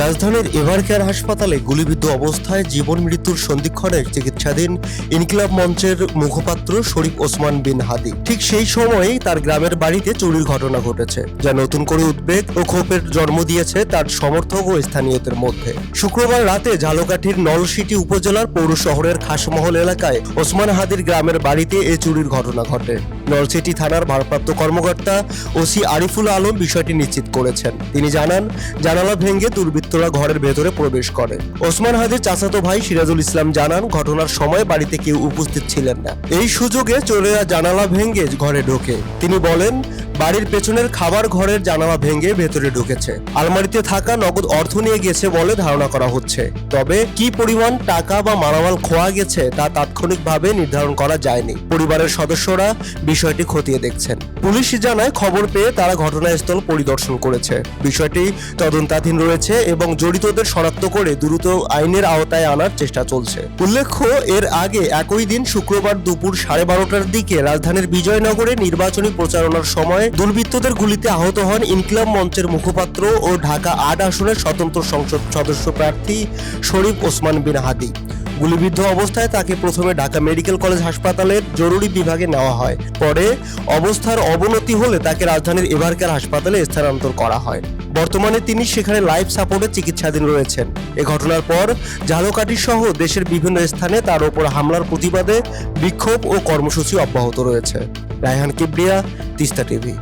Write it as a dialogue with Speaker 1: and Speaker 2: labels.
Speaker 1: রাজধানীর এভারকেয়ার হাসপাতালে গুলিবিদ্ধ অবস্থায় জীবন মৃত্যুর সন্ধিক্ষণে চিকিৎসাধীন ইনকিলাব মঞ্চের মুখপাত্র শরীফ ওসমান বিন হাদি। ঠিক সেই সময়েই তার গ্রামের বাড়িতে চুরির ঘটনা ঘটেছে, যা নতুন করে উদ্বেগ ও ক্ষোভের জন্ম দিয়েছে তার সমর্থক ও স্থানীয়দের মধ্যে। শুক্রবার রাতে ঝালকাঠির নলসিটি উপজেলার পৌর শহরের খাসমহল এলাকায় ওসমান হাদির গ্রামের বাড়িতে এ চুরির ঘটনা ঘটে। নলসিটি থানার ভারপ্রাপ্ত কর্মকর্তা ওসি আরিফুল আলম বিষয়টি নিশ্চিত করেছেন। তিনি জানান, জানালা ভেঙে দুর্বৃত্তরা ঘরের ভেতরে প্রবেশ করে। ওসমান হাদির চাচাতো ভাই সিরাজুল ইসলাম জানান, ঘটনার সময় বাড়িতে কেউ উপস্থিত ছিলেন না। এই সুযোগে চোরেরা জানালা ভেঙে ঘরে ঢোকে। তিনি বলেন, বাড়ির পেছনের খাবার ঘরের জানালা ভেঙে ভেতরে ঢুকেছে। আলমারিতে থাকা নগদ অর্থ নিয়ে গেছে বলে ধারণা করা হচ্ছে। তবে কি পরিমাণ টাকা বা মালামাল খোয়া গেছে তা তাৎক্ষণিকভাবে নির্ধারণ করা যায়নি। পরিবারের সদস্যরা বিষয়টি খতিয়ে দেখছেন। পুলিশ জানায়, খবর পেয়ে তারা ঘটনাস্থল পরিদর্শন করেছে। বিষয়টি তদন্তাধীন রয়েছে এবং জড়িতদের শনাক্ত করে দ্রুত আইনের আওতায় আনার চেষ্টা চলছে। উল্লেখ্য, এর আগে একই দিন শুক্রবার দুপুর 12:30টার দিকে রাজধানীর বিজয়নগরে নির্বাচনী প্রচারণার সময় দুর্বৃত্তদের গুলিতে আহত হন ইনকিলাব মঞ্চের মুখপাত্র ও ঢাকা ৮ আসনের স্বতন্ত্র সংসদ সদস্য প্রার্থী শরীফ ওসমান বিন হাদি। গুলিবিদ্ধ অবস্থায় তাকে প্রথমে ঢাকা মেডিকেল কলেজ হাসপাতালের জরুরি বিভাগে নেওয়া হয়। পরে অবস্থার অবনতি হলে তাকে রাজধানীর এভারকেয়ার হাসপাতালে স্থানান্তর করা হয়। বর্তমানে তিনি সেখানে লাইফ সাপোর্টে চিকিৎসাধীন রয়েছেন। এ ঘটনার পর ঝালকাঠি সহ দেশের বিভিন্ন স্থানে তার ওপর হামলার প্রতিবাদে বিক্ষোভ ও কর্মসূচি অব্যাহত রয়েছে। রায়হান কিবরিয়া, তিস্তা টিভি।